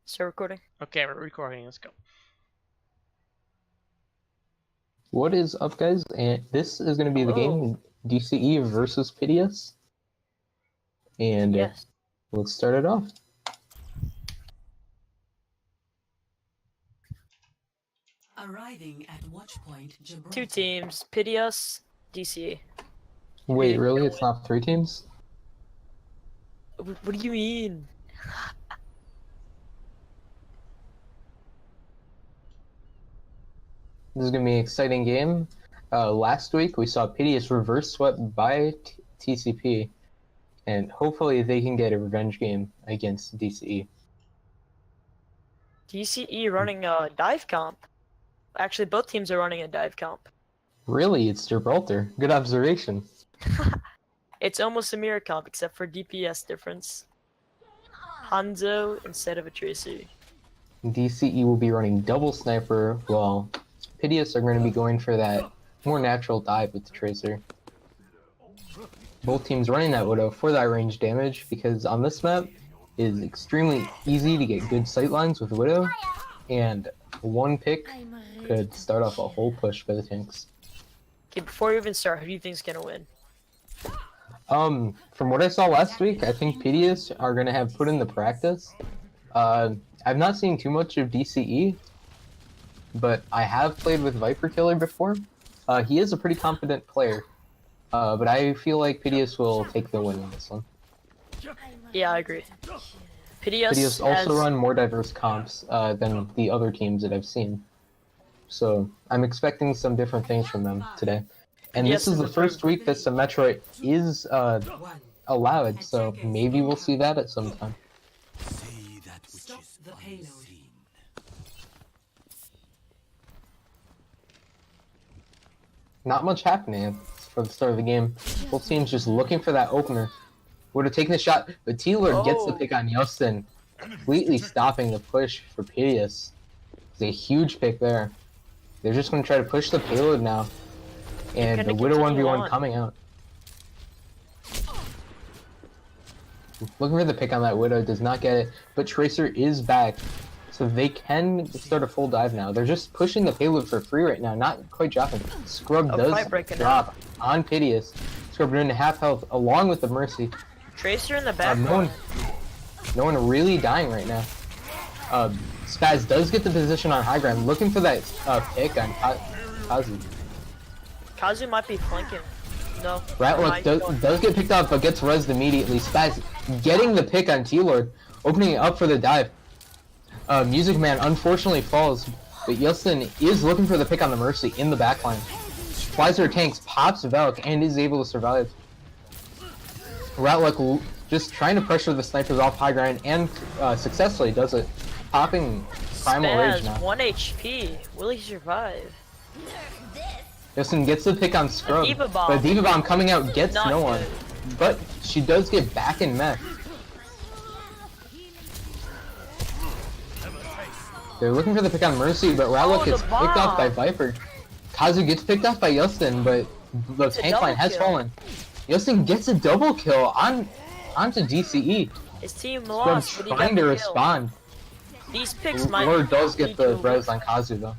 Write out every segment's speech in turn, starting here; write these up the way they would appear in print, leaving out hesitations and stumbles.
Start recording. Okay, we're recording. Let's go. What is up, guys? And this is going to be the game DCE versus Pityus. And Yes. let's start it off. Arriving at Watchpoint Gibraltar. 2 teams, Pityus, DCE. Wait, really? It's not 3 teams? What do you mean? This is going to be an exciting game. Last week, we saw Pityus reverse swept by TCP. And hopefully they can get a revenge game against DCE. DCE running a dive comp. Actually, both teams are running a dive comp. Really? It's Gibraltar. Good observation. It's almost a mirror comp, except for DPS difference. Hanzo instead of a Tracer. DCE will be running double sniper, while Pityus are going to be going for that more natural dive with the Tracer. Both teams running that Widow for that range damage, because on this map it is extremely easy to get good sightlines with Widow, and one pick could start off a whole push for the tanks. Okay, before we even start, who do you think's gonna win? From what I saw last week, I think Pityus are going to have put in the practice. I've not seen too much of DCE, but I have played with Viper Killer before. He is a pretty competent player, but I feel like Pityus will take the win in this one. Yeah, I agree. Pityus also run more diverse comps than the other teams that I've seen. So I'm expecting some different things from them today. And this is the first week that Symmetra is allowed, so maybe we'll see that at some time. Not much happening for the start of the game. Both teams just looking for that opener. Would have taken the shot, but T-Lord gets the pick on Justin, completely stopping the push for Pityus. It's a huge pick there. They're just going to try to push the payload now. And the Widow 1v1 coming out. Looking for the pick on that Widow, does not get it, but Tracer is back. So they can start a full dive now. They're just pushing the payload for free right now, not quite dropping. Scrub does drop on Pityus. Scrub doing half health along with the Mercy. Tracer in the back. No one really dying right now. Spaz does get the position on high ground, looking for that pick on Kazu. Kazu might be flanking. No. Ratlock does get picked up, but gets rezzed immediately. Spaz getting the pick on T-Lord, opening it up for the dive. Music Man unfortunately falls, but Justin is looking for the pick on the Mercy in the backline. Flies her tanks, pops Valk, and is able to survive. Ratlock just trying to pressure the snipers off high ground, and successfully does it. Popping Primal Rage now. 1 HP. Will he survive? Justin gets the pick on Scrub, but Diva Bomb coming out gets no one. But she does get back in mech. They're looking for the pick on Mercy, but Ratlock gets picked off by Viper. Kazu gets picked off by Justin, but the tank line has fallen. Justin gets a double kill onto DCE. His team lost, but he trying to respond. These picks might. Lord does get the res on Kazu though.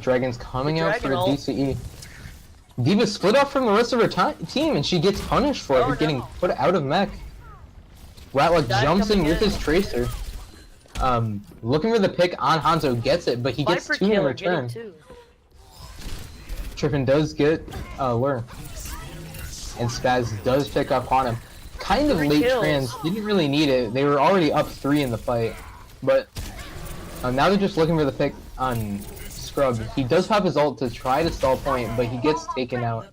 Dragon's coming out for a DCE. Diva split off from the rest of her team, and she gets punished for it, getting put out of mech. Ratlock jumps in with his Tracer. Looking for the pick on Hanzo, gets it, but he gets 2 in return. Trippin does get Lure. And Spaz does pick up on him. Kind of late trans, didn't really need it. They were already up 3 in the fight. But now they're just looking for the pick on Scrub. He does pop his ult to try to stall point, but he gets taken out.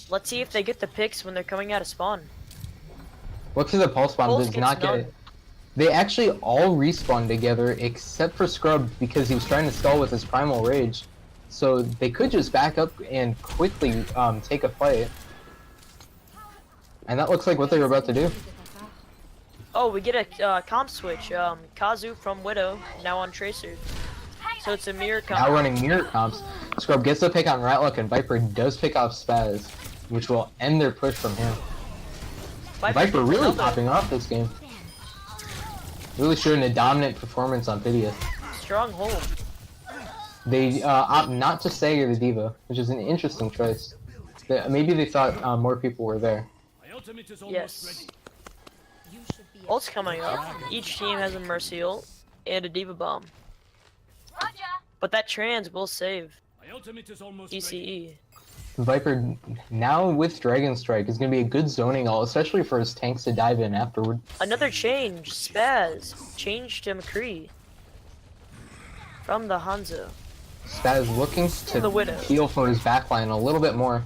Let's see if they get the picks when they're coming out of spawn. Look for the pulse bomb, does not get it. They actually all respawn together except for Scrub because he was trying to stall with his Primal Rage. So they could just back up and quickly take a fight. And that looks like what they were about to do. Oh, we get a comp switch. Kazu from Widow, now on Tracer. So it's a mirror comp. Now running mirror comps. Scrub gets the pick on Ratlock, and Viper does pick off Spaz, which will end their push from here. Viper really popping off this game. Really showing a dominant performance on Pityus. Strong hold. They opt not to stagger the Diva, which is an interesting choice. Maybe they thought more people were there. Yes. Ult's coming up. Each team has a Mercy ult and a Diva bomb. But that trans will save DCE. Viper, now with Dragon Strike, is going to be a good zoning ult, especially for his tanks to dive in afterward. Another change. Spaz. Change to McCree. From the Hanzo. Spaz looking the Widow. to heal for his backline a little bit more.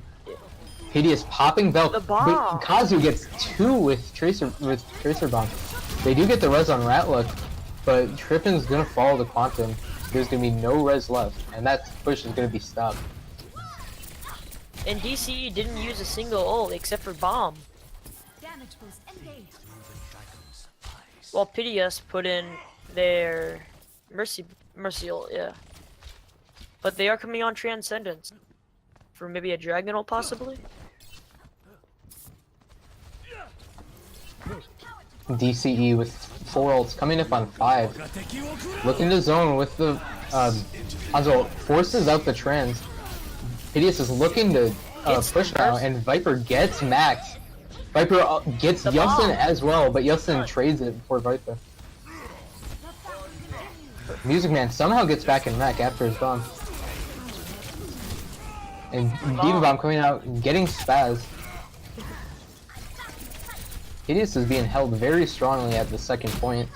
Pityus popping Belt. The bomb. Kazu gets 2 with Tracer Bomb. They do get the res on Ratlook, but Trippin's going to follow the Quantum. There's going to be no res left, and that push is going to be stopped. And DCE didn't use a single ult except for bomb. Well, Pityus put in their Mercy ult, yeah. But they are coming on Transcendence. For maybe a Dragon ult, possibly? DCE with 4 ults coming up on 5. Looking to zone with the Hanzo forces out the trans. Pityus is looking to push now, and Viper gets Max. Viper gets Yeltsin as well, but Yeltsin trades it for Viper. Music Man somehow gets back in mech after his bomb. And Diva Bomb coming out, getting Spaz. Pityus is being held very strongly at the second point.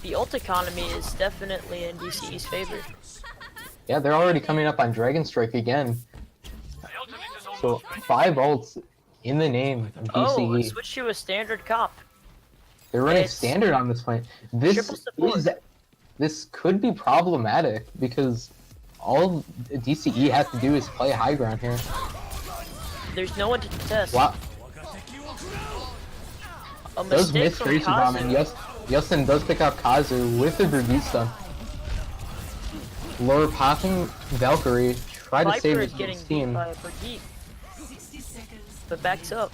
The ult economy is definitely in DCE's favor. Yeah, they're already coming up on Dragon Strike again. So 5 ults in the name of DCE. Oh, switch to a standard comp. They're running standard on this point. This could be problematic because all DCE has to do is play high ground here. There's no one to contest. Wow. A Does mistake miss from Tracer Bomb, and Yeltsin does pick up Kazu with the Brigade stun. Lure popping Valkyrie, try to save his team. By a Brigade. But backs up.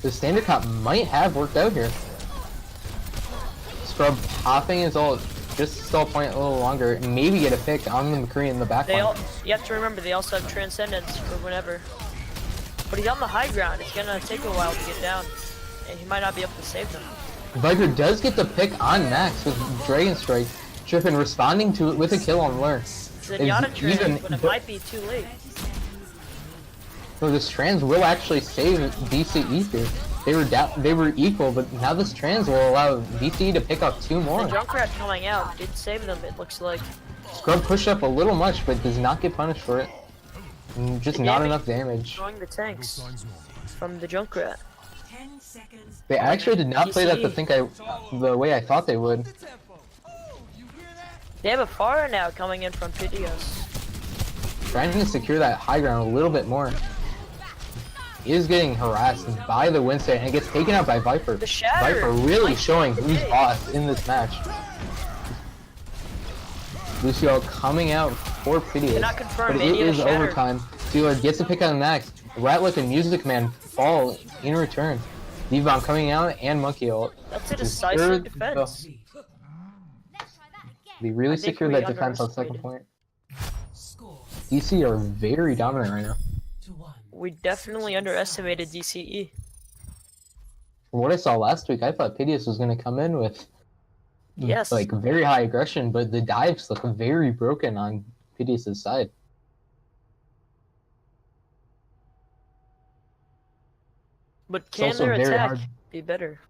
The standard comp might have worked out here. Scrub popping his ult, just to stall point a little longer, and maybe get a pick on the McCree in the back line. You have to remember, they also have Transcendence for whenever. But he's on the high ground, it's gonna take a while to get down. And he might not be able to save them. Viper does get the pick on Max with Dragon Strike. Trippin responding to it with a kill on Lure. It's a Yada trans, but it might be too late. So this trans will actually save DCE here. They were equal, but now this trans will allow DCE to pick up 2 more. The Junkrat coming out did save them, it looks like. Scrub pushed up a little much, but does not get punished for it. Just not enough damage. Destroying the tanks from the Junkrat. They actually did not play that the way I thought they would. They have a Pharah now coming in from Pityus. Trying to secure that high ground a little bit more. He is getting harassed by the Winston and gets taken out by Viper. The Shatter! Viper really showing who's boss in this match. Lucio coming out for Pityus, but it is overtime. Sealer gets a pick on Max. Ratlick and Music Man fall in return. D-Bomb coming out and Monkey ult. That's a decisive defense. They really secured that defense on second point. DC are very dominant right now. We definitely underestimated DCE. From what I saw last week, I thought Pityus was going to come in with like very high aggression, but the dives look very broken on Pityus' side. But can their attack be better?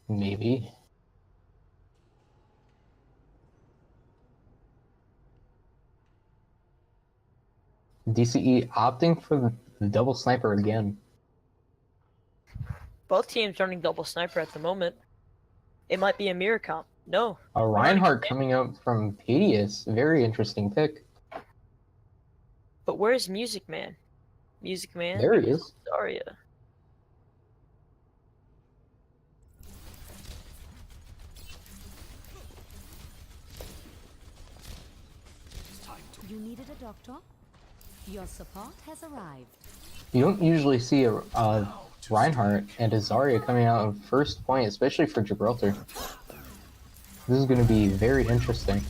Maybe. DCE opting for the double sniper again. Both teams running double sniper at the moment. It might be a mirror comp. No. A Reinhardt coming out from Pityus. Very interesting pick. But where's Music Man? Music Man? There he is. Zarya. You needed a doctor? Your support has arrived. You don't usually see a Reinhardt and a Zarya coming out in first point, especially for Gibraltar. This is going to be very interesting.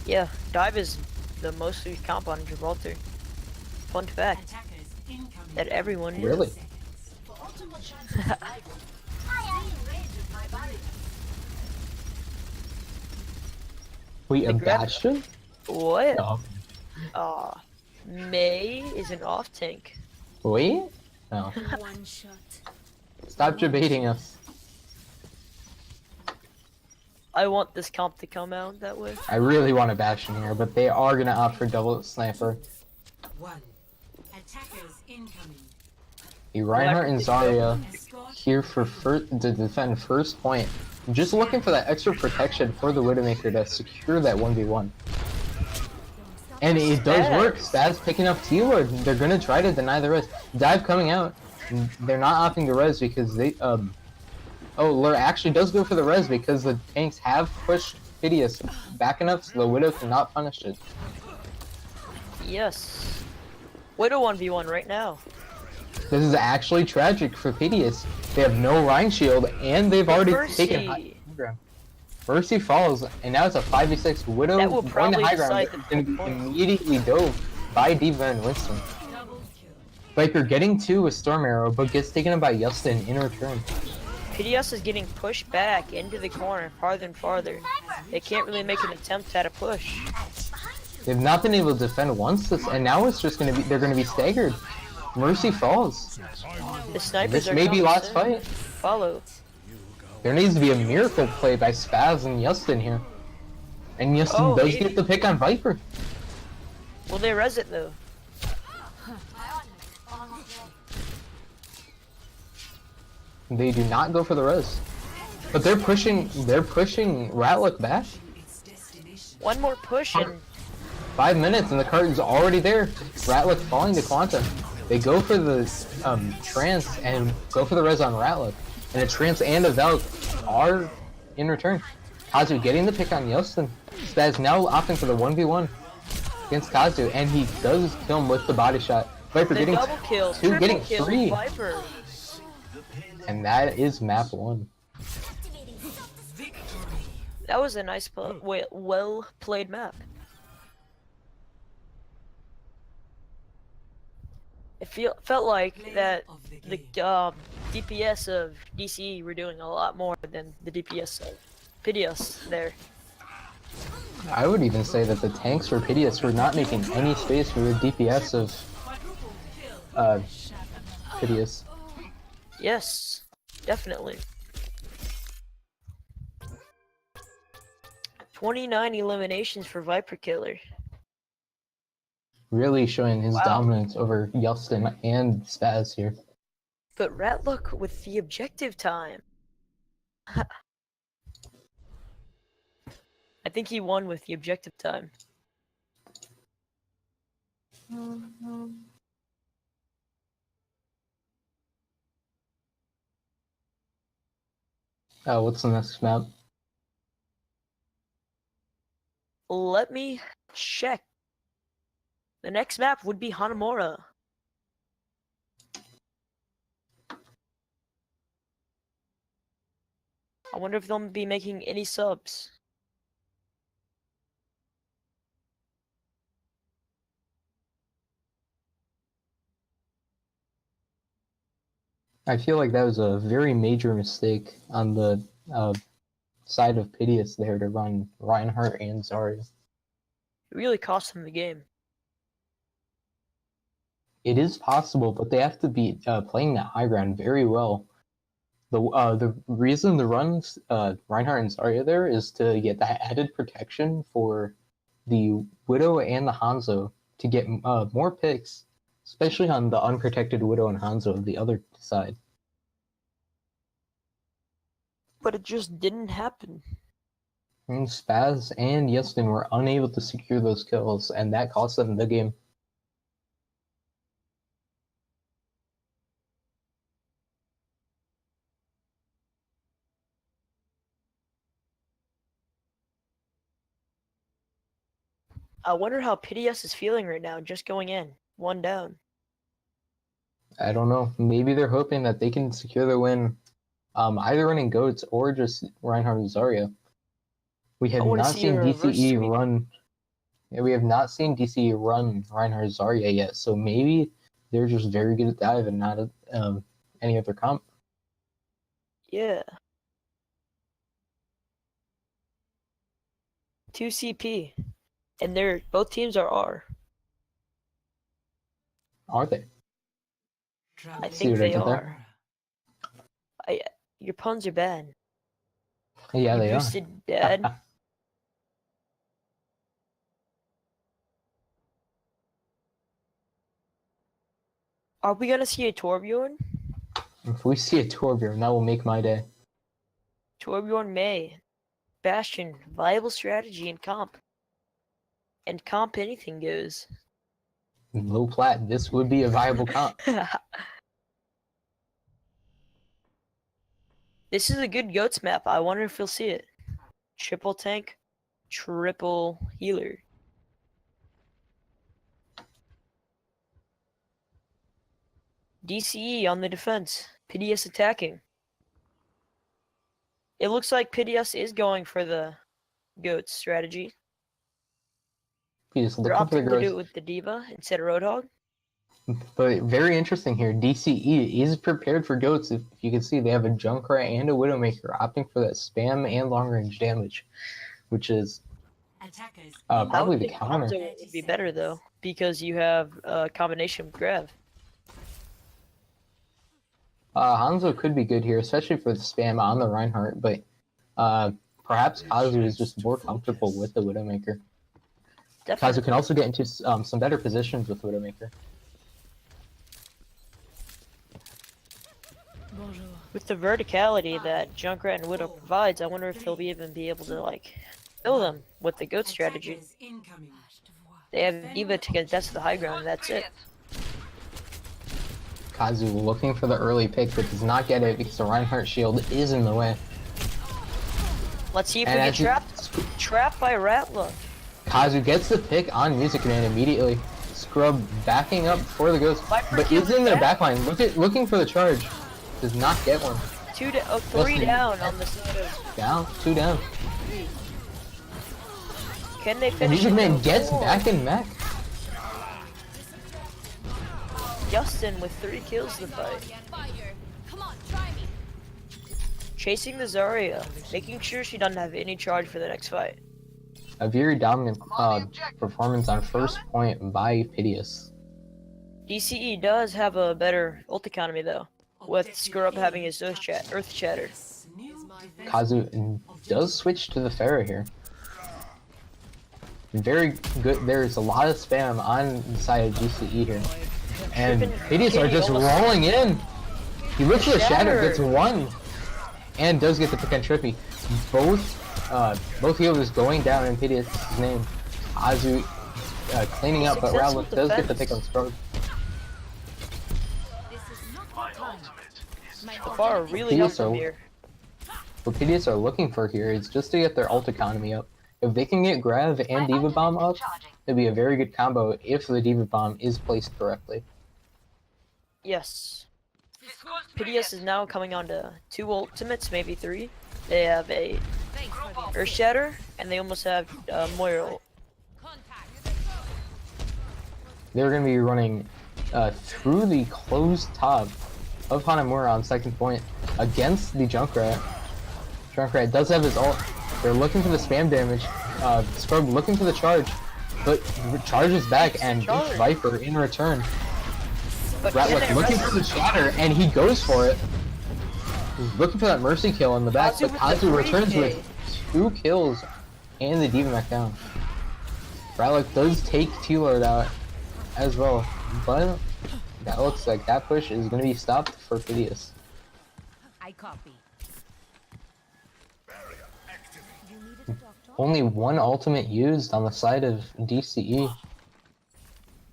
Yeah, dive is the most used comp on Gibraltar. Fun fact that everyone knew. Really? Wait, a They grabbed- Bastion? What? No. May is an off tank. Wait? No. One shot. Stop debating us. I want this comp to come out that way. I really want a Bastion here, but they are going to opt for double sniper. One. Attackers incoming. The Reinhardt and Zarya Escort. here for to defend first point. Just looking for that extra protection for the Widowmaker to secure that 1v1. And it does work. Spaz picking up T-Ward. They're gonna try to deny the res. Dive coming out. They're not opting the res because they oh, Lure actually does go for the res because the tanks have pushed Pityus back enough so the Widow cannot punish it. Yes. Widow 1v1 right now. This is actually tragic for Pityus. They have no Rhine shield and they've already taken high ground. Mercy falls, and now it's a 5v6. Widow That will going to probably high ground decide is the going to be point. immediately dove by D.Va and Winston. Double kill. Viper getting 2 with Storm Arrow, but gets taken by Justin in return. Pityus is getting pushed back into the corner farther and farther. They can't really make an attempt at a push. They've not been able to defend once, and now it's just going to be, they're going to be staggered. Mercy falls. The snipers This are may be coming last soon. fight. Follow. There needs to be a miracle play by Spaz and Justin here. And Justin Oh, does maybe. get the pick on Viper. Will they res it though? They do not go for the res. But they're pushing Ratlick back. Its destination. One more push and 5 minutes and the carton's already there. Ratlick falling to Quanta. They go for the trance and go for the res on Ratlick. And a trance and a Valk are in return. Kazu getting the pick on Justin. Spaz now opting for the 1v1 against Kazu, and he does kill him with the body shot. Viper the getting double kills, 2, triple getting kills, 3. Viper. And that is map 1. That was a nice, well played map. It felt like that the DPS of DCE were doing a lot more than the DPS of Pityus there. I would even say that the tanks for Pityus were not making any space for the DPS of Pityus. Yes, definitely. 29 eliminations for Viper Killer. Really showing his Wow. dominance over Justin and Spaz here. But Ratlook with the objective time. I think he won with the objective time. What's the next map? Let me check. The next map would be Hanamura. I wonder if they'll be making any subs. I feel like that was a very major mistake on the side of Pityus there to run Reinhardt and Zarya. It really cost them the game. It is possible, but they have to be playing that high ground very well. The reason the runs Reinhardt and Zarya there is to get that added protection for the Widow and the Hanzo to get more picks, especially on the unprotected Widow and Hanzo of the other side. But it just didn't happen. And Spaz and Justin were unable to secure those kills, and that cost them the game. I wonder how Pityus is feeling right now, just going in. One down. I don't know. Maybe they're hoping that they can secure the win, either running goats or just Reinhardt and Zarya. We have wanna not see seen a reverse DCE sweep. run. Yeah, we have not seen DCE run Reinhardt Zarya yet, so maybe they're just very good at dive and not at any other comp. Yeah. 2 CP. And both teams are R. Are they? I See think what I they did there? are. Your puns are bad. Yeah, You they boosted bad. are. Are we gonna see a Torbjorn? If we see a Torbjorn, that will make my day. Torbjorn May. Bastion. Viable strategy in comp. And comp anything goes. Low plat, this would be a viable comp. This is a good goats map. I wonder if we'll see it. Triple tank, triple healer. DCE on the defense. Pityus attacking. It looks like Pityus is going for the goats strategy. He's They're looking for the opting to do it growth. with the D.Va instead of Roadhog. But very interesting here, DCE is prepared for goats. If you can see, they have a Junkrat and a Widowmaker opting for that spam and long range damage, which is probably the counter. Hanzo would be better though, because you have a combination with Grav. Hanzo could be good here, especially for the spam on the Reinhardt, but perhaps Kazu is just more comfortable with the Widowmaker. Definitely. Kazu can also get into some better positions with Widowmaker. With the verticality that Junkrat and Widow provides, I wonder if they'll even be able to like kill them with the goat strategy. They have D.Va to contest the high ground, that's it. Kazu looking for the early pick, but does not get it because the Reinhardt shield is in the way. Let's see if And we as get trapped. Trapped by Ratla. Kazu gets the pick on Music Command immediately. Scrub backing up for the ghost, but is in their backline. Looking for the charge. Does not get one. 3 down on the side of... Down, 2 down. Can they And finish Music it? Man gets back in mech. Justin with 3 kills the fight. Chasing the Zarya, making sure she doesn't have any charge for the next fight. A very dominant performance on first point by Pityus. DCE does have a better ult economy though, with Scrub having his Earth Shatter. Kazu does switch to the Pharah here. Very good. There's a lot of spam on the side of DCE here. And Pityus are just rolling in. He looks for the Shatter, gets one, and does get the pick on Trippy. Both healers going down in Pityus' name. Kazu cleaning up, but Rowlet does get the pick on Scrub. The bar really helped them here. What Pityus are looking for here is just to get their ult economy up. If they can get Grav and D.Va Bomb up, it'd be a very good combo if the D.Va Bomb is placed correctly. Yes. Pityus is now coming on to 2 ultimates, maybe 3. They have a Earth Shatter, and they almost have Moira ult. They're going to be running through the closed top of Hanamura on second point against the Junkrat. Junkrat does have his ult. They're looking for the spam damage. Scrub looking for the charge, but charges back and beats Viper in return. Ratlick looking for the shatter, and he goes for it. He's looking for that mercy kill in the back, but Kazu returns with 2 kills and the D.Va mech down. Ratlick does take T-Lord out as well, but that looks like that push is going to be stopped for Pityus. I copy. Only 1 ultimate used on the side of DCE.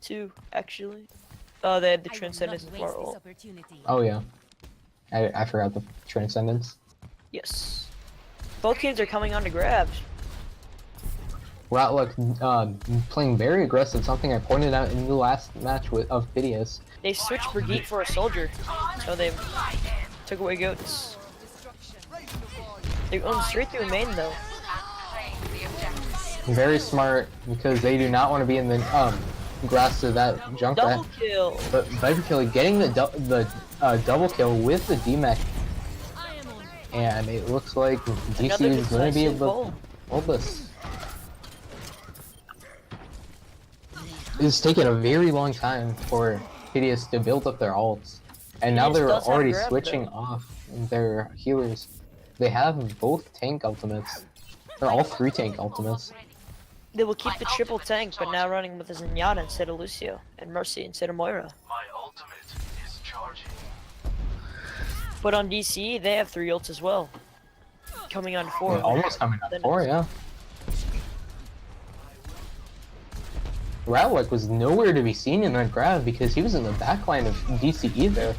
2, actually. Oh, they had the Transcendence and Floor ult. Oh yeah, I forgot the Transcendence. Yes. Both teams are coming on to grab. Ratlick playing very aggressive, something I pointed out in the last match of Pityus. They switched Brigitte for a soldier, so they took away goats. They own straight through main though. Very smart, because they do not want to be in the grass of that Junkrat. Double kill. But Viper Kill getting the double kill with the DMAC, and it looks like DC is going to be able to hold this. It's taken a very long time for Pityus to build up their ults, and now they're already switching off their healers. They have both tank ultimates, or all 3 tank ultimates. They will keep the triple tank, but now running with a Zenyatta instead of Lucio, and Mercy instead of Moira. My ultimate is charging. But on DCE, they have 3 ults as well. Coming on 4. Yeah, almost coming on 4, yeah. Ratlick was nowhere to be seen in that grab because he was in the backline of DCE there.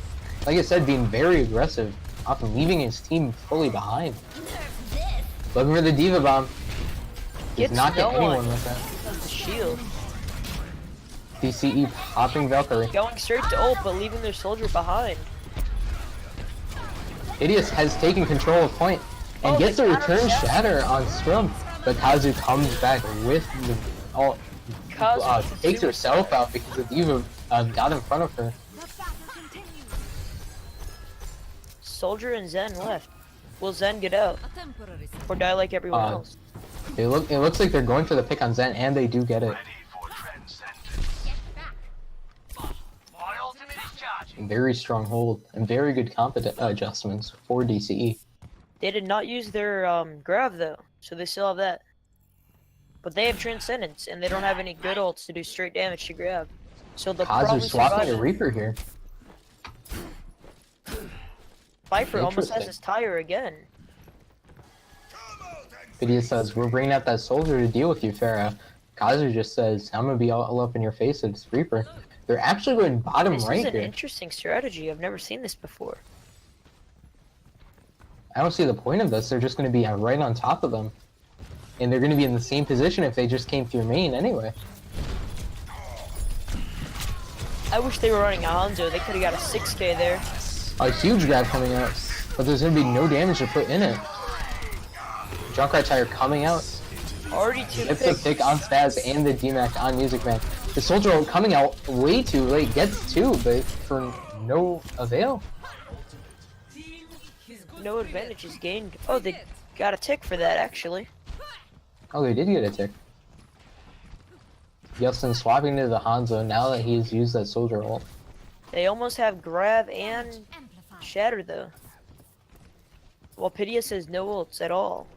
Like I said, being very aggressive, often leaving his team fully behind. Looking for the Diva Bomb. Does not get anyone with that. The shield. DCE popping Valkyrie. Going straight to ult, but leaving their soldier behind. Pityus has taken control of point and gets a return shatter on Scrum, but Kazu comes back with the ult. Takes herself out because the Diva got in front of her. Soldier and Zen left. Will Zen get out? Or die like everyone else? It looks like they're going for the pick on Zen, and they do get it. Very strong hold and very good competent adjustments for DCE. They did not use their grav though, so they still have that. But they have Transcendence, and they don't have any good ults to do straight damage to grab. So they'll probably swapping a Reaper here. Viper almost has his tire again. Pityus says, "We're bringing out that soldier to deal with you, Farah." Kazu just says, "I'm gonna be all up in your face at this Reaper." They're actually going bottom right here. This is an interesting strategy. I've never seen this before. I don't see the point of this. They're just going to be right on top of them. And they're going to be in the same position if they just came through main anyway. I wish they were running a Hanzo. They could have got a 6k there. A huge grab coming out, but there's going to be no damage to put in it. Junkrat Tire coming out. Already 2 It's a pick on Spaz and the DMAC on Music Man. The soldier coming out way too late, gets 2, but for no avail. No advantage is gained. Oh, they got a tick for that actually. Oh, they did get a tick. Yeltsin swapping to the Hanzo now that he's used that soldier ult. They almost have grab and shatter though. While Pityus has no ults at all.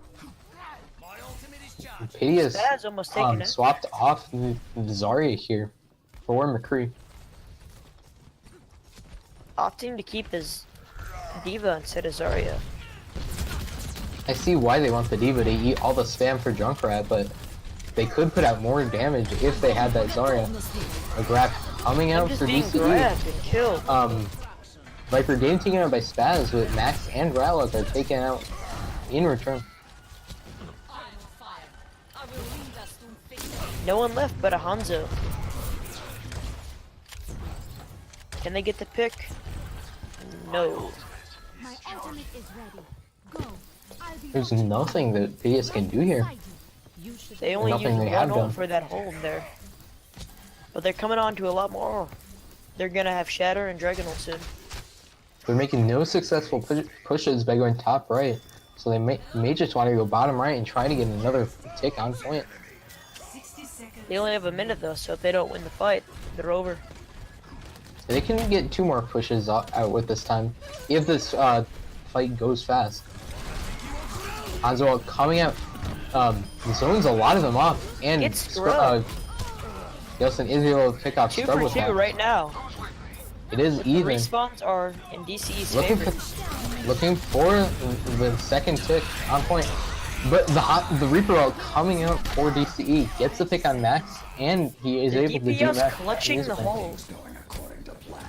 Pityus almost taken it. Swapped off the Zarya here for McCree. Opting to keep his Diva instead of Zarya. I see why they want the Diva to eat all the spam for Junkrat, but they could put out more damage if they had that Zarya. A grab coming out for DCE. Viper game taken out by Spaz with Max and Ratlock are taken out in return. No one left but a Hanzo. Can they get the pick? No. My ultimate is ready. Go. There's nothing that Pityus can do here. They only used one ult for that hold there. But they're coming on to a lot more. They're gonna have Shatter and Dragon ult soon. They're making no successful pushes by going top right. So they may just want to go bottom right and try to get another tick on point. They only have a minute though, so if they don't win the fight, they're over. They can get 2 more pushes out with this time, if this fight goes fast. Hanzo coming out, zones a lot of them off, and Yeltsin is able to pick off 2 for 2 right now. It is even. Respawns are in DCE's favor. Looking for the second tick on point. But the Reaper ult coming out for DCE gets the pick on Max, and he is able to do that. Clutching the hole.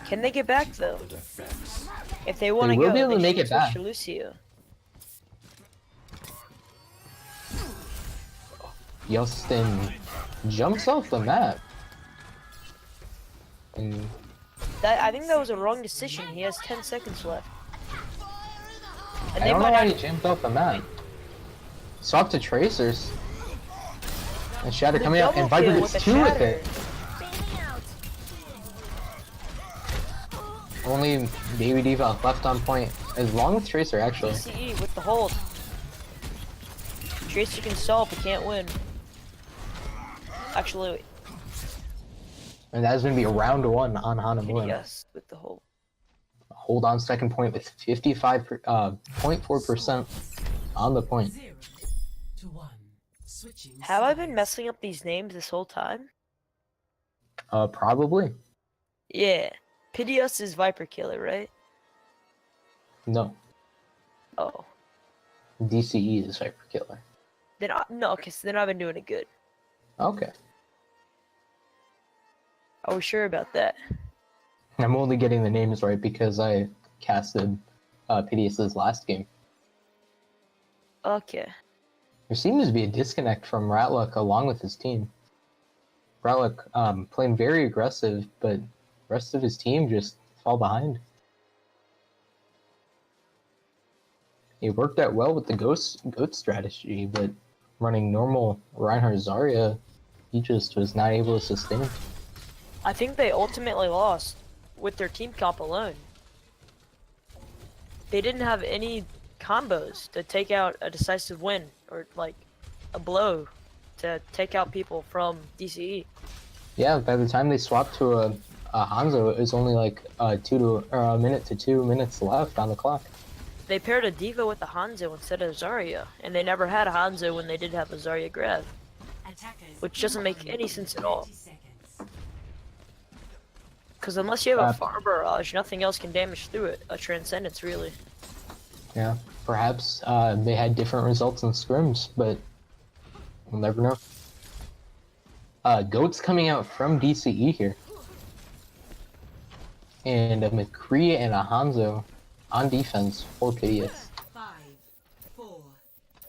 Can they get back though? If they want to go, be able to make it back. Lucio. Yeltsin jumps off the map. And I think that was a wrong decision. He has 10 seconds left. And I they don't know might why not. he jumped off the map. Swap to Tracers. And Shatter The coming out, and double Viper kill gets with the 2 with Shatter. it. Only Baby Diva left on point. As long with Tracer, actually. DCE with the hold. Tracer can stall but can't win. Actually, wait. And that's going to be a round 1 on Hanamura. Yes, with the hold. Hold on second point with 55.4% on the point. 0 to 1. Switching Have I been sides. messing up these names this whole time? Probably. Yeah. Pityus is Viper Killer, right? No. Oh. DCE is Viper Killer. Then no, okay, so then I've been doing it good. Okay. Are we sure about that? I'm only getting the names right because I casted Pityus's last game. Okay. There seems to be a disconnect from Ratluck along with his team. Ratluck playing very aggressive, but the rest of his team just fall behind. He worked out well with the goat strategy, but running normal Reinhardt Zarya, he just was not able to sustain. I think they ultimately lost with their team comp alone. They didn't have any combos to take out a decisive win or like a blow to take out people from DCE. Yeah, by the time they swapped to a Hanzo, it was only like a minute to 2 minutes left on the clock. They paired a Diva with a Hanzo instead of Zarya, and they never had a Hanzo when they did have a Zarya Grav, Attackers which doesn't make any sense at all. 30 seconds. Because unless you have a Far Barrage, nothing else can damage through it. A Transcendence, really. Yeah, perhaps they had different results in scrims, but we'll never know. Goat's coming out from DCE here. And a McCree and a Hanzo on defense for Pityus. 5, 4,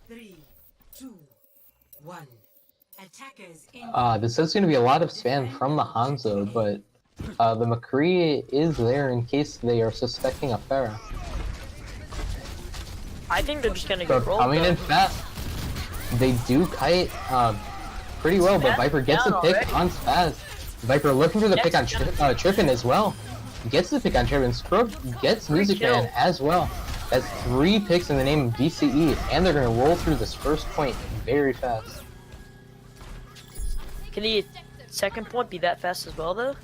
3, 2, 1. Attackers in. This is going to be a lot of spam from the Hanzo, but the McCree is there in case they are suspecting a Pharah. I think they're just gonna So get rolled. coming in fast. They do kite pretty well, but Spaz Viper gets the down pick already. on Spaz. Viper looking for the pick on Trippin as well. Gets the pick on Trippin. Scrub gets Music kill. Man as well. That's 3 picks in the name of DCE, and they're going to roll through this first point very fast. Can the second point be that fast as well, though?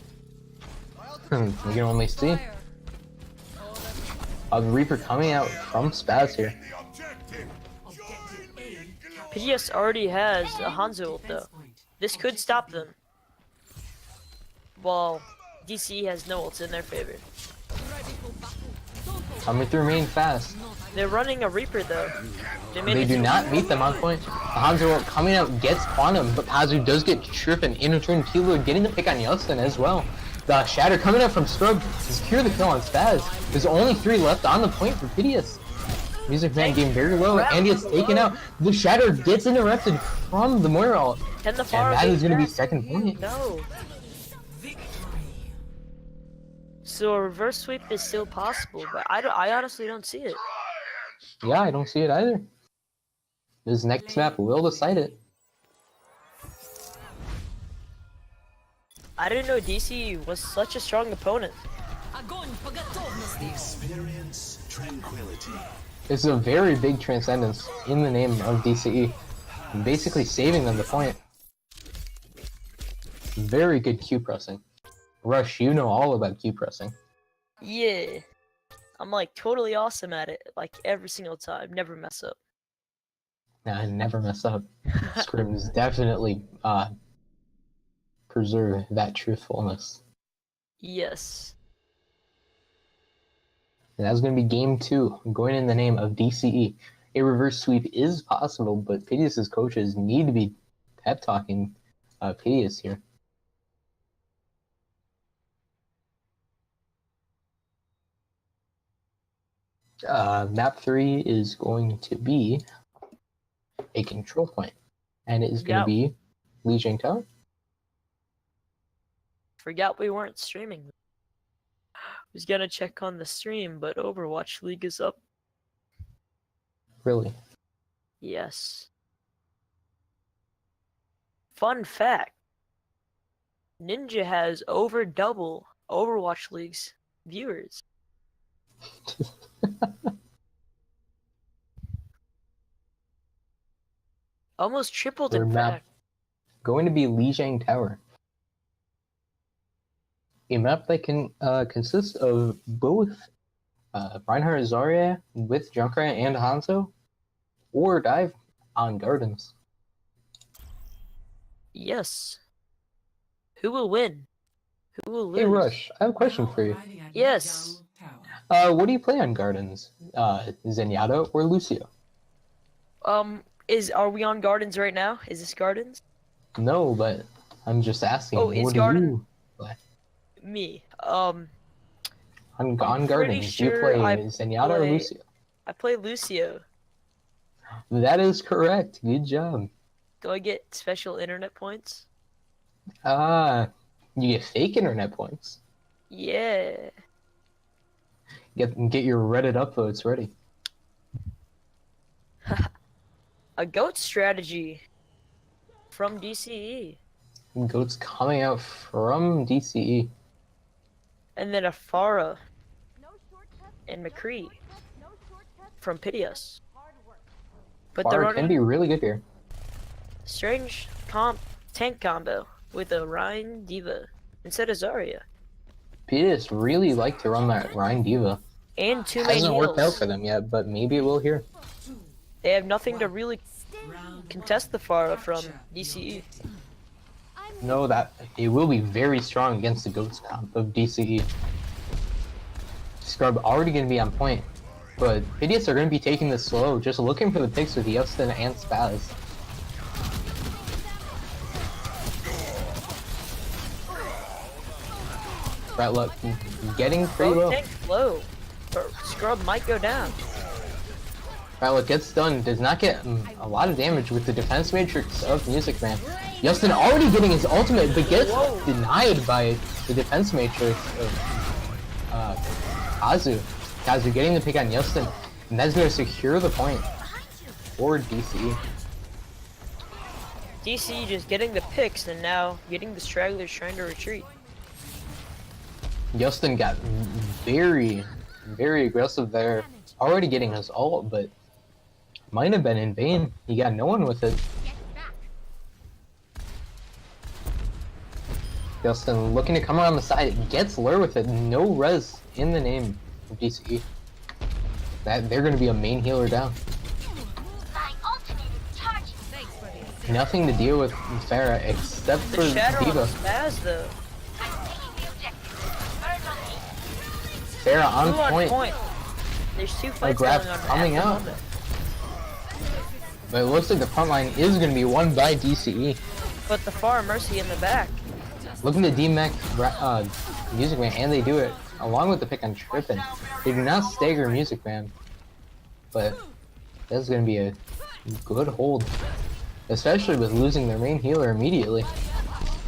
We can only see. The Reaper coming out from Spaz here. Objective A. Pityus already has a Hanzo ult, though. This could stop them. While DCE has no ults in their favor. Coming through main fast. They're running a Reaper, though. They do not meet them on point. The Hanzo ult coming out gets Quantum, but Kazu does get Trippin. In return, Kilo getting the pick on Yeltsin as well. The Shatter coming out from Scrub to secure the kill on Spaz. There's only 3 left on the point for Pityus. Music Man getting very low, and gets taken out. The Shatter gets interrupted from the Moira ult. Can the And Far that be is going to be fast? second point. No. So a reverse sweep is still possible, but I honestly don't see it. Yeah, I don't see it either. This next map will decide it. I didn't know DC was such a strong opponent. Experience tranquility. This is a very big transcendence in the name of DCE. Basically saving them the point. Very good Q pressing. Rush, you know all about Q pressing. Yeah. I'm like totally awesome at it, like every single time, never mess up. Nah, never mess up. Scrims definitely preserve that truthfulness. Yes. And that's going to be game 2, going in the name of DCE. A reverse sweep is possible, but Pityus's coaches need to be pep talking Pityus here. Map 3 is going to be a control point, and it is going to be Li Jingtao. Forgot we weren't streaming. was gonna check on the stream, but Overwatch League is up. Really? Yes. Fun fact. Ninja has over double Overwatch League's viewers. Almost tripled Their in map fact. going to be Lijiang Tower. A map that can consist of both Reinhardt Zarya with Junkrat and Hanzo, or dive on Gardens. Yes. Who will win? Who will lose? Hey Rush, I have a question for you. Arriving at Yes. Lijiang Tower. What do you play on Gardens? Zenyatta or Lucio? Are we on Gardens right now? Is this Gardens? No, but I'm just asking. Oh, is what Garden- do you play? Me. On pretty Gardens, do you sure play I Zenyatta or play- Lucio? I play Lucio. That is correct. Good job. Do I get special internet points? You get fake internet points. Yeah. Get your Reddit upvotes ready. A goat strategy from DCE. Goats coming out from DCE. And then a Farah and McCree from Pityus. But they're Bar can running be really good here. strange tank combo with a Rhine Diva instead of Zarya. Pityus really like to run that Rhine Diva. And two main Hasn't worked out heals. for them yet, but maybe it will here. They have nothing to really Round contest the Farah from DCE. Know that it will be very strong against the Goats comp of DCE. Scrub already going to be on point, but Pityus are going to be taking this slow, just looking for the picks with Justin and Spaz. Right, look, getting pretty Both low. tanks low. Or Scrub might go down. Right, look, gets stunned, does not get a lot of damage with the defense matrix of Music Man. Justin already getting his ultimate, but gets denied by the defense matrix of Kazu. Kazu getting the pick on Justin, and that's going to secure the point for DCE. DCE just getting the picks and now getting the stragglers trying to retreat. Justin got very, very aggressive there, already getting his ult, but might have been in vain. He got no one with it. Justin looking to come around the side, gets lure with it, no res in the name of DCE. That they're going to be a main healer down. Nothing to deal with Farah except for The shadow on the Diva. Spaz though. Farah Two on point, There's two fights grab going on coming at the out. moment. but it looks like the front line is going to be won by DCE. But the Far Mercy in the back. Looking to DMAC Music Man, and they do it along with the pick on Trippin. They do not stagger Music Man, but that's going to be a good hold, especially with losing their main healer immediately.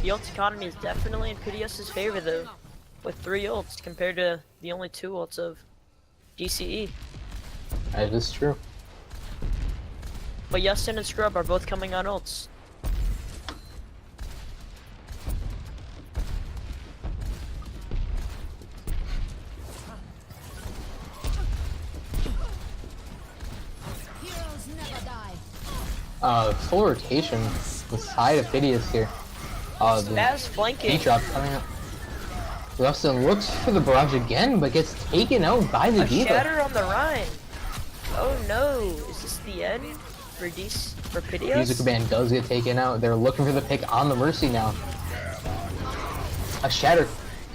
The ult economy is definitely in Pityus' favor though, with 3 ults compared to the only 2 ults of DCE. That is true. But Justin and Scrub are both coming on ults. Heroes never die. Full rotation, the side of Pityus here. The Spaz flanking. D-drop coming up. Justin looks for the barrage again, but gets taken out by the A Diva. shatter on the Rhine. Oh no, is this the end for Pityus? Music Band does get taken out. They're looking for the pick on the Mercy now. A shatter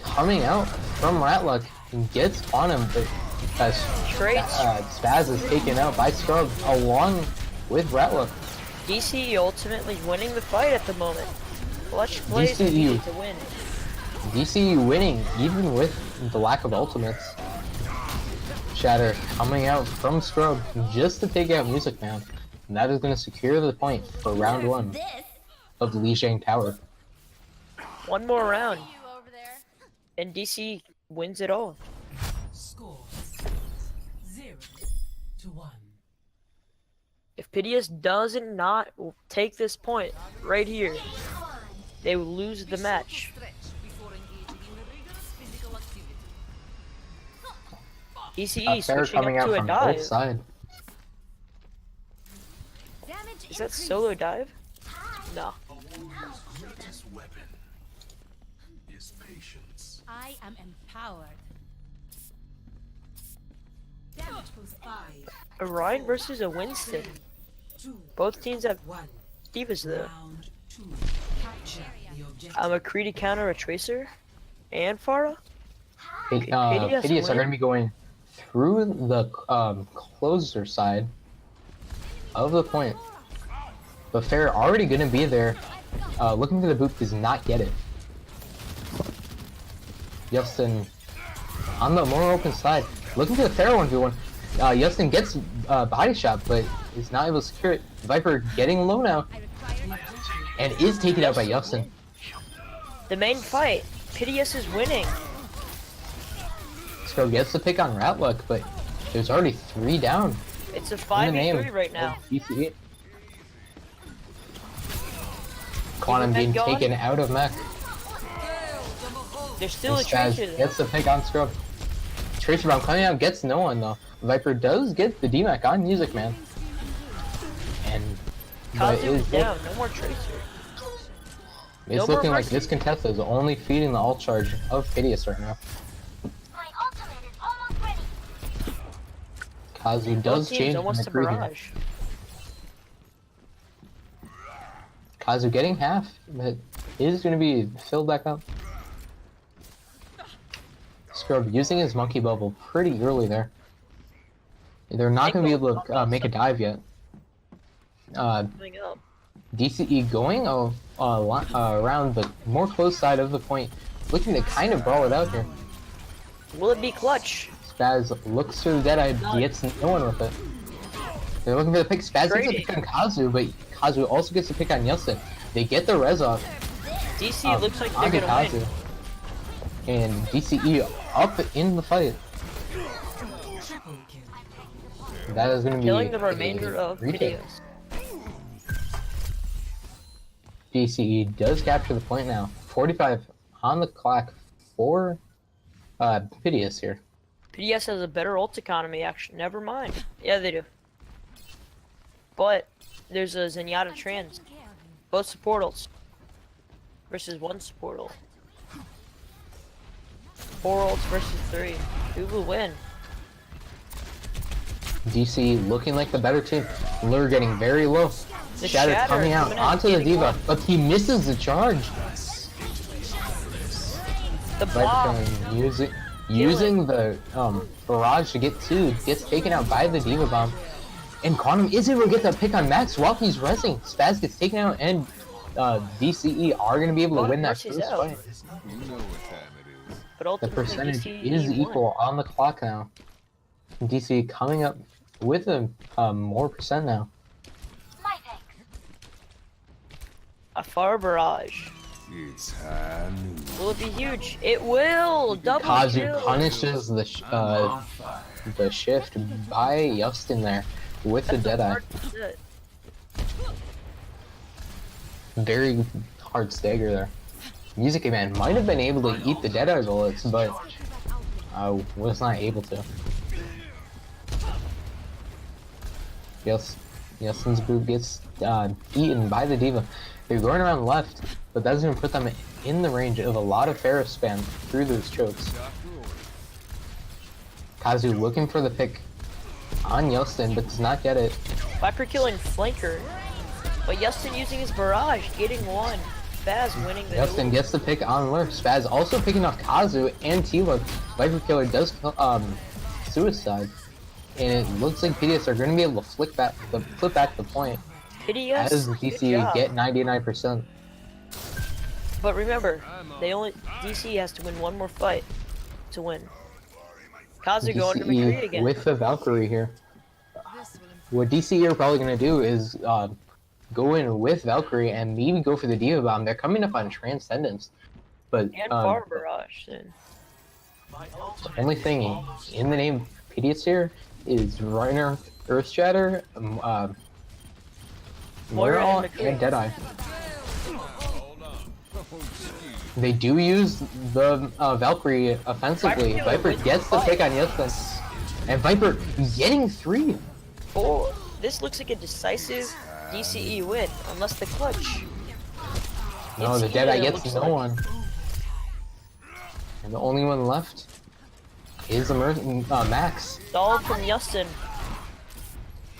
coming out from Ratluck and gets on him, but Spaz is taken out by Scrub along with Ratluck. DCE ultimately winning the fight at the moment. Clutch plays DCE. needed to win. DCE winning even with the lack of ultimates. Shatter coming out from Scrub just to take out Music Man. And that is going to secure the point for round 1 of the Lijiang Tower. One more round. And DC wins it all. 1. If Pityus doesn't not take this point right here, they will lose the match. DCE Fair switching coming up out to a from both dive. sides. Is that solo dive? No. Greatest weapon is patience. I am empowered. Damage boost 5, A Ryan versus a Winston. 2, Both teams have 1. divas though. Round 2. Capture the objective. I'm a Cree to counter a Tracer and Pharah. Pityus are win. going to be going through the closer side of the point. But Fair already going to be there. Looking for the boot, does not get it. Justin on the more open side. Looking for the Fair 1v1. Justin gets body shot, but is not able to secure it. Viper getting low now. And is taken out by Justin. The main fight. Pityus is winning. Scrub gets the pick on Ratluck, but there's already 3 down. It's a In the name 5v3 right now. of DCE. Quantum being Going. taken out of mech. There's still a And Spaz Tracer though. gets the pick on Scrub. Tracer bomb coming out, gets no one though. Viper does get the DMAC on Music Man. And but Kazu is down. No more Tracer. it's No more looking like mercy. this contest is only feeding the ult charge of Pityus right now. My ultimate is almost ready. Kazu Both does teams change almost in a the crew here. barrage. Kazu getting half, but is going to be filled back up. Scrub using his monkey bubble pretty early there. They're not going to be able to make a dive yet. Coming up. DCE going around the more close side of the point, looking to kind of brawl it out here. Will it be clutch? Spaz looks for the Deadeye, gets no one with it. They're looking for the pick. Spaz gets the pick on Kazu, but Kazu also gets the pick on Yeltsin. They get the res off. DC looks like they're onto gonna Kazu. win. And DCE up in the fight. Triple kill. That is going to be Killing the a remainder of retake. Pityus. DCE does capture the point now. 45 on the clock for Pityus here. Pityus has a better ult economy, actually. Never mind. Yeah, they do. But there's a Zenyatta trans. Both support ults. Versus 1 support ult. 4 ults versus 3. Who will win? DC looking like the better team. Lure getting very low. The Shatter Shatter coming out coming out, onto the getting Diva, one. but he misses the charge. The Viper bomb. using the barrage to get 2, gets taken out by the Diva bomb. And Quantum is able to get that pick on Max while he's resing. Spaz gets taken out, and DCE are going to be able to win that Mercy's first out. fight. But The ultimately, percentage DCE is won. equal on the clock now. DC coming up with a more percent now. My thanks. A far barrage. It's high noon. Will it be huge? It will! Double Kazu kill! punishes the shift by Justin there with the Deadeye. Very hard stagger there. Music Man might have been able to eat the Deadeye bullets, but was not able to. Justin's boot gets eaten by the Diva. They're going around left, but that's going to put them in the range of a lot of Ferris spam through those chokes. Kazu looking for the pick on Justin, but does not get it. Viper killing flanker. But Justin using his barrage, getting 1. Spaz winning the Justin duel. gets the pick on Lurk. Spaz also picking off Kazu and T-Look. Viper Killer does suicide. And it looks like Pityus are going to be able to flip back the point Pityus, as good DC job. get 99%. But remember, DC has to win 1 more fight to win. Kazu going to McCree DCE again. with the Valkyrie here. What DCE are probably going to do is go in with Valkyrie and maybe go for the Diva Bomb. They're coming up on Transcendence. But And far barrage then. the only thing in the name Pityus here is Reiner, Earthshatter, Moira Moira, and and Deadeye. They do use the Valkyrie offensively. Viper gets the pick on Yustin. And Viper getting 3. Oh, this looks like a decisive DCE win, unless the clutch. No, It's the Deadeye here, it gets looks no like. one. And the only one left is Max. Stalled from Yustin.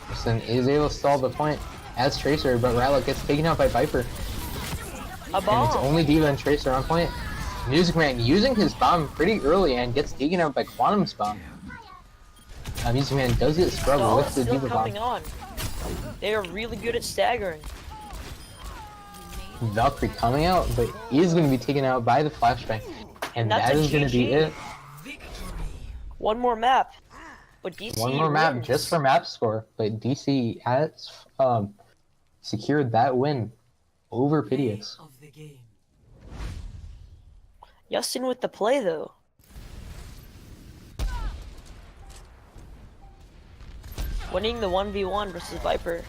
Yustin is able to stall the point as Tracer, but Ratlock gets taken out by Viper. A And it's bomb. only Diva and Tracer on point. Music Man using his bomb pretty early and gets taken out by Quantum's bomb. Music Man does get struggle Stall with is the still Diva coming bomb. on. They are really good at staggering. Valkyrie coming out, but is going to be taken out by the flashbang. And That's that a is going to be GG. it. One more map. But DC One more map wins. just for map score, but DC has secured that win over Pityus. Of the game. Yustin with the play though. Winning the 1v1 versus Viper.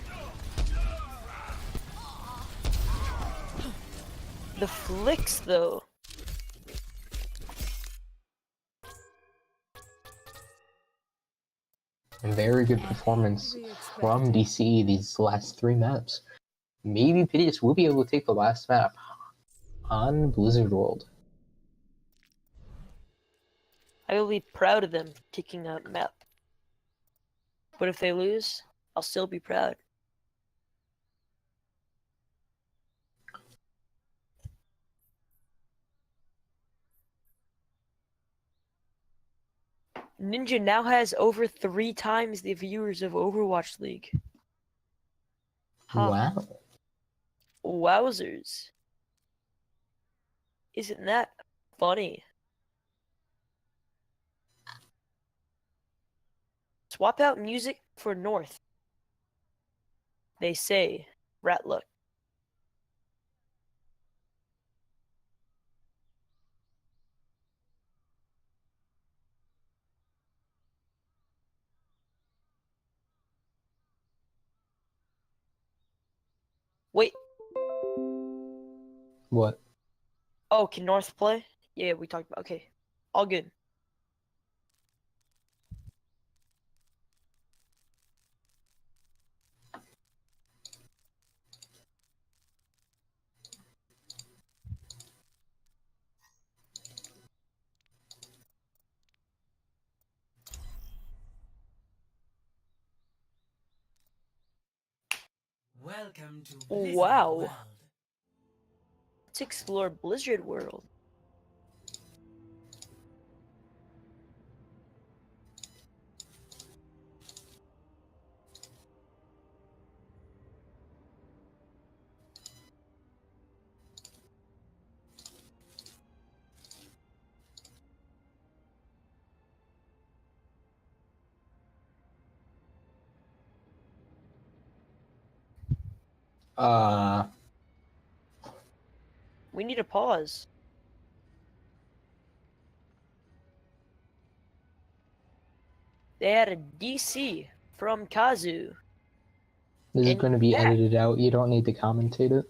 The flicks though. Very good performance from DCE these last 3 maps. Maybe Pityus will be able to take the last map on Blizzard World. I will be proud of them taking that map. But if they lose, I'll still be proud. Ninja now has over 3 times the viewers of Overwatch League. Huh. Wow. Wowzers. Isn't that funny? Swap out music for North. They say, Ratlook. Wait. What? Oh, can North play? Yeah, we talked about. Okay. All good. Welcome to Blizzard Wow. World. Let's explore Blizzard World. We need a pause. They had a DC from Kazu. This is And going to be yeah. edited out. You don't need to commentate it.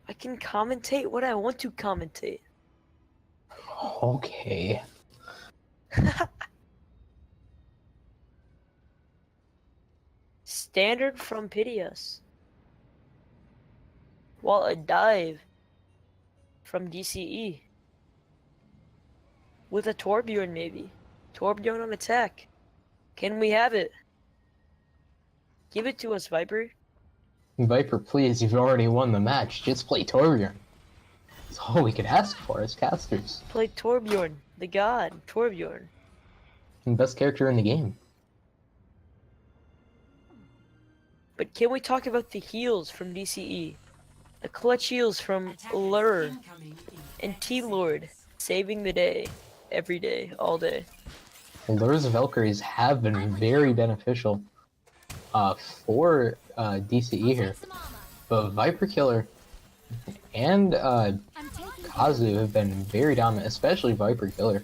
I can commentate what I want to commentate. Okay. Standard from Pityus. While a dive from DCE. With a Torbjorn maybe. Torbjorn on attack. Can we have it? Give it to us, Viper. Viper, please, you've already won the match. Just play Torbjorn. That's all we could ask for as casters. Play Torbjorn, the god, Torbjorn. And best character in the game. But can we talk about the heals from DCE? The clutch heals from Attackers Lure incoming in and T-Lord, saving the day, every day, all day. Lur's Valkyries have been very beneficial for DCE here. But Viper Killer and Kazu have been very dominant, especially Viper Killer.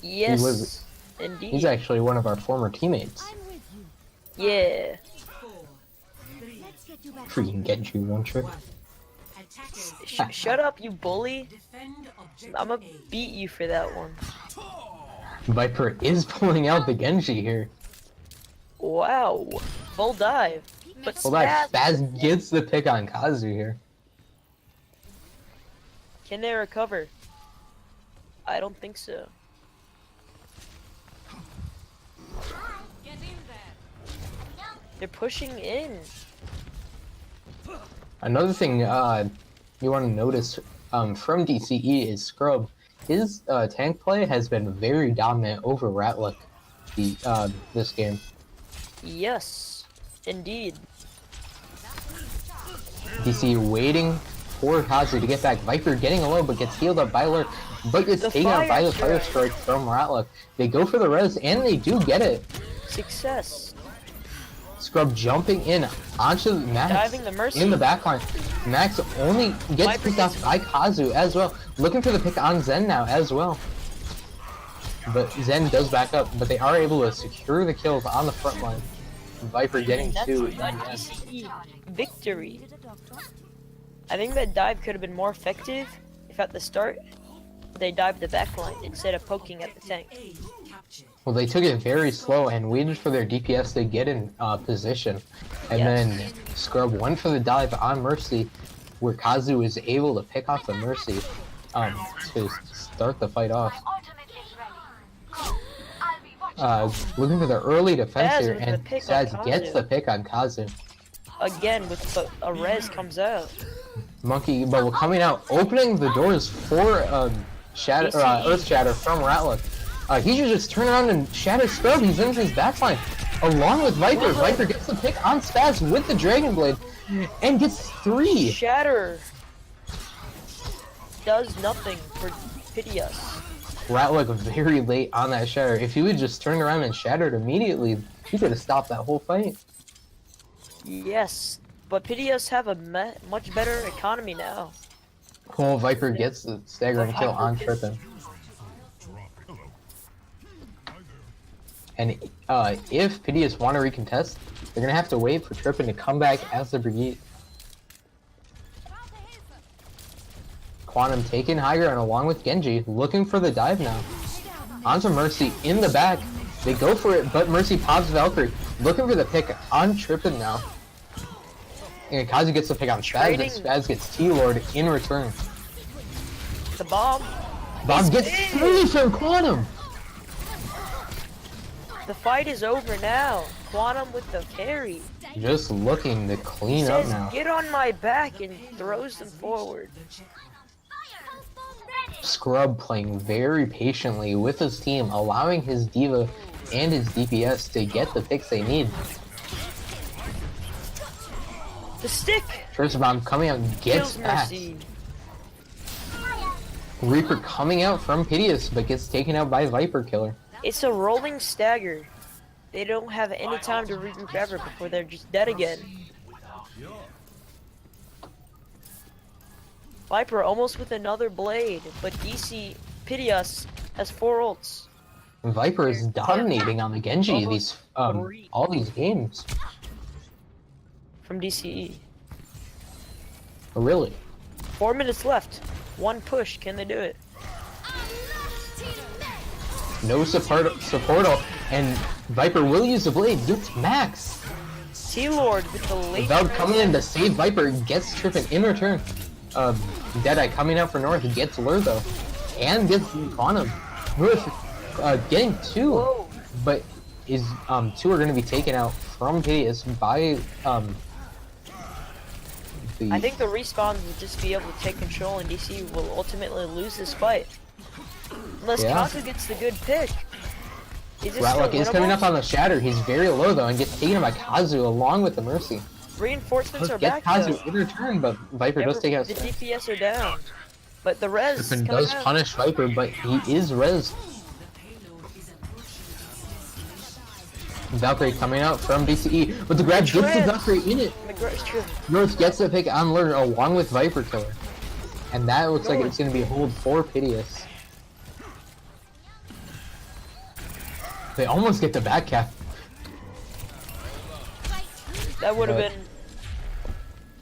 Yes. Indeed. He's actually one of our former teammates. I'm with you. Yeah. 4, 3, Let's get you back. Freaking Genji one trick. 1. Attackers Shut up, you bully. defend objective I'ma A. beat you for that one. Viper is pulling out the Genji here. Wow. Full dive. But Hold on, Spaz, Spaz gets the pick on Kazu here. can they recover? I don't think so. They're pushing in. Another thing you want to notice from DCE is Scrub. His tank play has been very dominant over Ratlick this game. Yes, indeed. DC waiting for Kazu to get back. Viper getting low but gets healed up by Lurk, but gets The taken out by the fire Fire Strike from Ratlick. They go for the res and they do get it. Success. Scrub jumping in onto Max Diving the Mercy. in the backline. Max only gets Viper picked gets- off by Kazu as well. Looking for the pick on Zen now as well. But Zen does back up, but they are able to secure the kills on the front line. Viper getting That's two a in the end. DCE victory. Needed a doctor? I think that dive could have been more effective if at the start they dived the backline instead of poking at the tank. A captured. Well, they took it very slow and waited for their DPS to get in position. And Yes. then Scrub went for the dive on Mercy, where Kazu was able to pick off the Mercy to start the fight off. My ultimate is ready. I'll be watching. Looking for the early defense Spaz here, with the and pick on Saz gets Kazu. the pick on Kazu. Again, with a res comes out. Monkey Bubble coming out, opening the doors for Shatter, DCE. Earth Shatter from Ratlick. He should just turn around and shatter Scrub. He's in his backline, along with Viper. Whoa. Viper gets the pick on Spaz with the Dragon Blade, and gets 3. Shatter does nothing for Pityus. Ratlick very late on that shatter. If he would just turn around and shattered immediately, he could have stopped that whole fight. Yes, but Pityus have a much better economy now. Well, Viper gets the staggering kill on Trippin. And if Pityus want to recontest, they're gonna have to wait for Trippin to come back as the Brigade. Quantum taking high ground along with Genji, looking for the dive now. Onto Mercy in the back. They go for it, but Mercy pops Valkyrie, looking for the pick on Trippin now. And Kazu gets the pick on Spaz, but Trading. Spaz gets T-Lord in return. The bomb. Bob gets 3 from Quantum! The fight is over now. Quantum with the carry. Just looking to clean up Says, now. get on my back and throws them forward. Scrub playing very patiently with his team, allowing his diva and his DPS to get the picks they need. The stick First bomb coming out and gets kills back. Mercy. Reaper coming out from Pityus, but gets taken out by Viper Killer. It's a rolling stagger. They don't have any time to regroup ever before they're just dead again. Viper almost with another blade, but DC Pityus has 4 ults. Viper is dominating on the Genji these all these games. From DCE. Really. 4 minutes left. 1 push. Can they do it? No support, and Viper will use the blade. Gets Max. T-Lord with the late Valve coming in to save Viper, gets Trippin in return. Deadeye coming out for North, gets Lure though, and gets Quantum. North getting 2, Whoa. but is 2 are going to be taken out from Pityus by the. I think the respawns will just be able to take control and DC will ultimately lose this fight. Unless Yeah. Kazu gets the good pick. Is it Ratlock still is coming winnable? up on the Shatter. He's very low though, and gets taken by Kazu along with the Mercy. Reinforcements are Gets back Kazu though. in return, but Viper does take out. The DPS are down. But the res Trippin coming does out. punish Viper, but he is res. Valkyrie coming out from DCE, but the grab gets the Trans. Valkyrie in it. McGrath's true. North gets the pick on Lure along with Viper Killer. And that looks like it's going to be a hold for Pityus. They almost get the back cap. That would have But- been.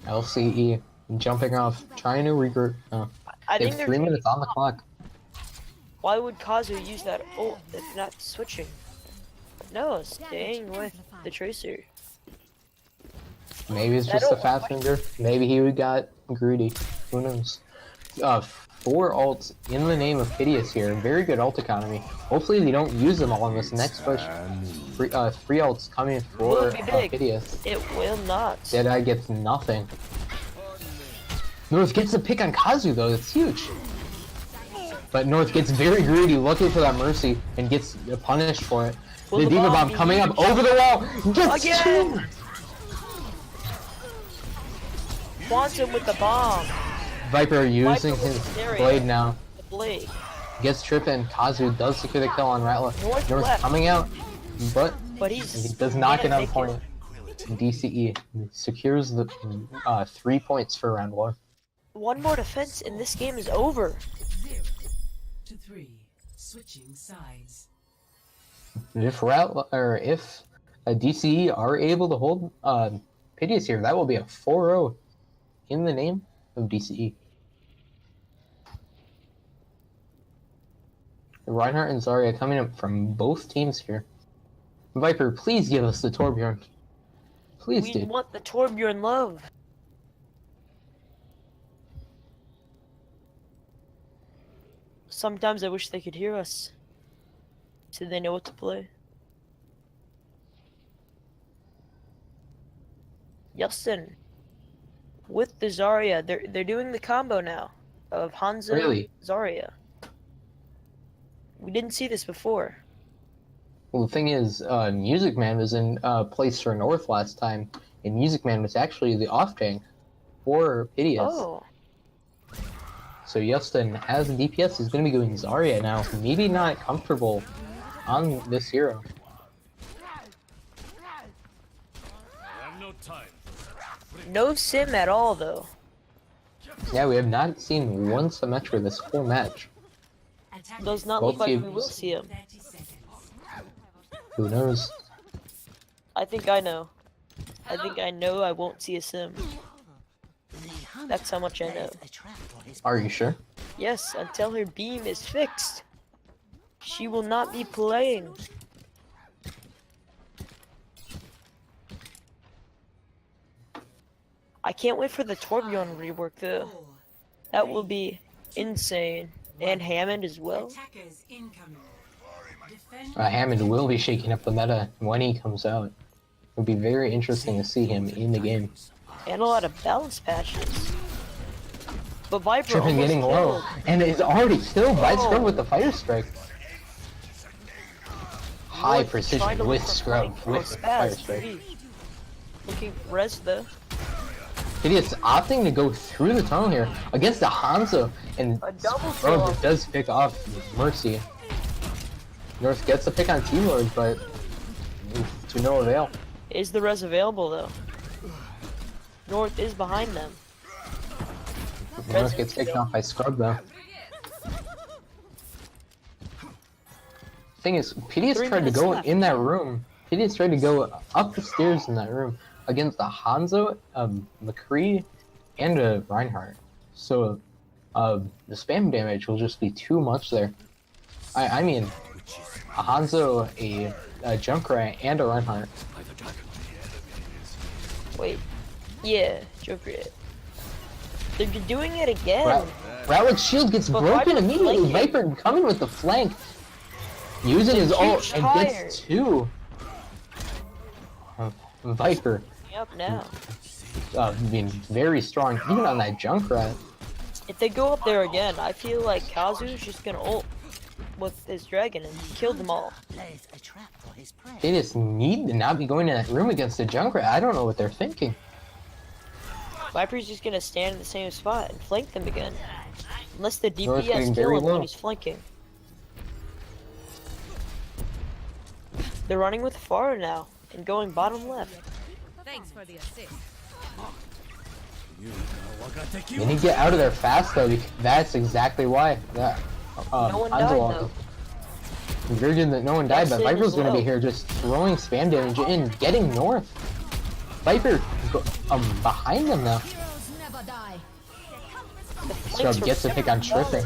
LCE jumping off, trying to regroup. Oh, I they think have they're. 3 minutes on the clock. Why would Kazu use that ult if not switching? No, staying with the Tracer. Maybe it's I just a don't- fast finger. Maybe he got greedy. Who knows? 4 ults in the name of Pityus here. Very good ult economy. Hopefully they don't use them all in this next push. 3 ults coming Will for it be big? Pityus. It will not. Deadeye gets nothing. North gets a pick on Kazu though, it's huge. But North gets very greedy, looking for that mercy, and gets punished for it. Will The the Diva bomb Bomb be coming up huge? over the wall! Gets Again! 2! Quantum with the bomb. Viper using Viper his with area. blade now. The blade. Gets tripping. Kazu does secure the kill on Rattler. North North left. coming out, but But he he's. does not get on make it. point. DCE secures the 3 points for round 1. One more defense and this game is over. 0 to 3. Switching sides. If DCE are able to hold Pityus here, that will be a 4-0 in the name of DCE. Reinhardt and Zarya coming up from both teams here. Viper, please give us the Torbjorn. Please, We dude. want the Torbjorn love. Sometimes I wish they could hear us, so they know what to play. Justin, with the Zarya, they're doing the combo now of Hanzo Really? Zarya. We didn't see this before. Well, the thing is, Music Man was in place for North last time, and Music Man was actually the off tank for Pityus. Oh, So Justin, as a DPS, is going to be going Zarya now. Maybe not comfortable on this hero. no sim at all though. Yeah, we have not seen one Symmetra this whole match. Does not Both look like we teams. will see him. 30 seconds. Who knows? I think I know. I think I know I won't see a sim. That's how much I know. Are you sure? Yes, until her beam is fixed. She will not be playing. I can't wait for the Torbjorn rework though. 4. That will be insane. And Hammond as well. Attackers incoming. Defend. Hammond will be shaking up the meta when he comes out. It'll be very interesting to see him in the game. And a lot of balance patches. But Viper Trippin almost getting low, killed. and is already killed by Oh. Scrub with the Fire Strike. High North precision trying to with look for Scrub flank. with Oh, the Fire Spaz, Strike. GG. Looking res though. Pityus opting to go through the tunnel here against the Hanzo, and A double Scrub kill. does pick off Mercy. North gets a pick on T-Lord, but to no avail. Is the res available though? North is behind them. North gets picked off by Scrub though. Thing is, Pityus 3 tried to minutes go left. in that room. Pityus tried to go up the stairs in that room against the Hanzo, McCree, and Reinhardt. So, the spam damage will just be too much there. I mean, a Hanzo, a Junkrat, and a Reinhardt. Wait. Yeah, Joker. They're doing it again. Ratlick's shield gets But broken Viper's immediately. flanking. Viper coming with the flank. Using his ult huge and tire. gets 2. Viper, Up now. being very strong, even on that Junkrat. If they go up there again, I feel like Kazu's just gonna ult with his dragon and kill them all. They just need to not be going in that room against the Junkrat. I don't know what they're thinking. Viper's just gonna stand in the same spot and flank them again. Unless the North's DPS getting kill very him low. when he's flanking. They're running with Pharah now and going bottom left. Thanks for the assist. They need to get out of there fast though, because that's exactly why. That, No one Hanzo died ulted. though. Very good that no one died, but Yes, it Viper's is gonna be low. here just throwing spam damage in, getting north. Viper behind them now. Heroes never die. Scrub gets to pick on tripping.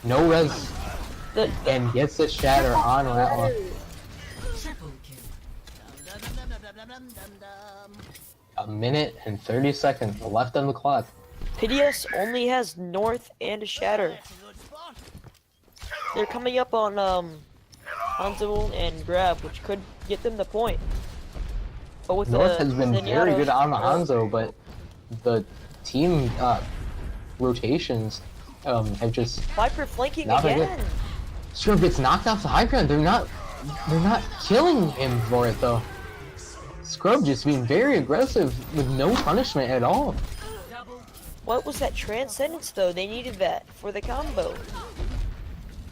No res and gets the shatter on that one. Triple kill. A minute and 30 seconds left on the clock. Pityus only has north and a shatter. They're coming up on Hanzo and Grab, which could get them the point. But with North the has been very good on the Hanzo, but the team rotations have just Viper flanking not been again. good. Scrub gets knocked off the high ground. They're not killing him for it though. Scrub just being very aggressive with no punishment at all. What was that transcendence though? They needed that for the combo.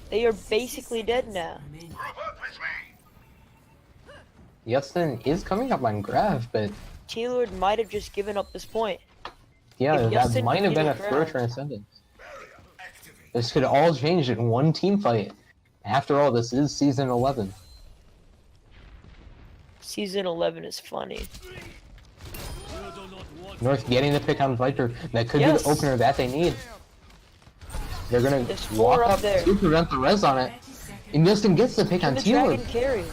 They are basically dead now. Yustin is coming up on Graf, but T-Lord might have just given up this point. yeah, If that Yustin might have been a continued throw Graf. transcendence. This could all change in one team fight. After all, this is season 11. Season 11 is funny. North getting the pick on Viper. That could be Yes. the opener that they need. They're gonna There's walk 4 up up there. to prevent the res on it. And Justin gets the pick on The T-Lord. dragon carry.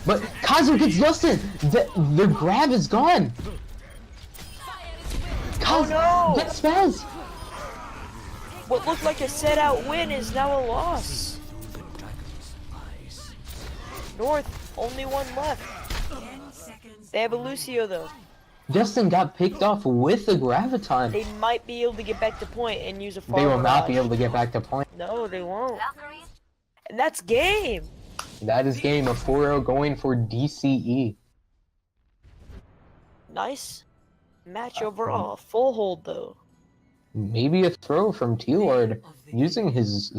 But Kazu gets Justin! Their grab is gone! Kazu no! gets Spaz! What looked like a set out win is now a loss. North, only one left. 10 seconds. They have a Lucio though. Justin got picked off with the Graviton. They might be able to get back to point and use a far They will not be barrage. able to get back to point. No, they won't. Valkyries, And that's game. That is game of 4-0 going for DCE. Nice match overall. Full hold though. Maybe a throw from T-Lord using his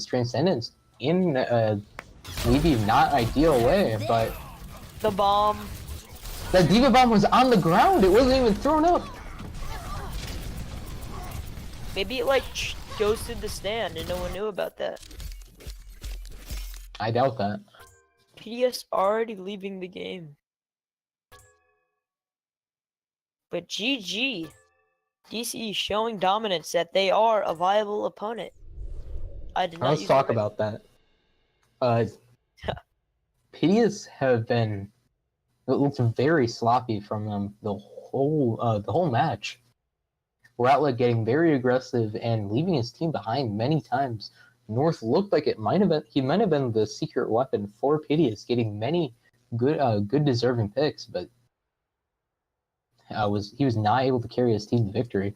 Transcendence in maybe not ideal way, but The bomb. that Diva Bomb was on the ground, it wasn't even thrown up. Maybe it like ghosted the stand and no one knew about that. I doubt that. PDS already leaving the game. But GG. DCE showing dominance that they are a viable opponent. I did not Let's use talk the right- about that. Pityus have been, it looks very sloppy from them the whole match. We're Outlet getting very aggressive and leaving his team behind many times. North looked like he might have been the secret weapon for Pityus, getting many good deserving picks, but he was not able to carry his team to victory.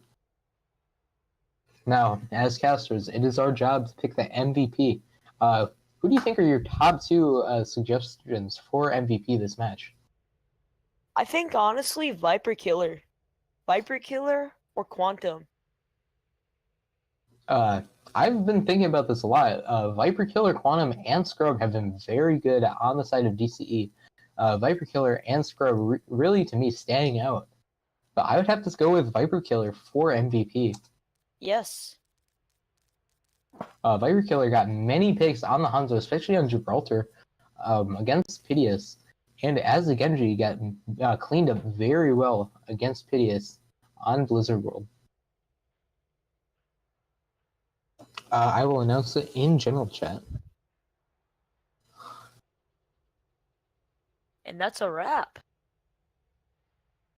Now, as casters, it is our job to pick the MVP. Who do you think are your top 2 suggestions for MVP this match? I think honestly, Viper Killer. Viper Killer or Quantum. I've been thinking about this a lot. Viper Killer, Quantum, and Scrub have been very good on the side of DCE. Viper Killer and Scrub really, to me, standing out. But I would have to go with Viper Killer for MVP. Yes. Viper Killer got many picks on the Hanzo, especially on Gibraltar, against Pityus. And as a Genji, got cleaned up very well against Pityus on Blizzard World. I will announce it in general chat. And that's a wrap.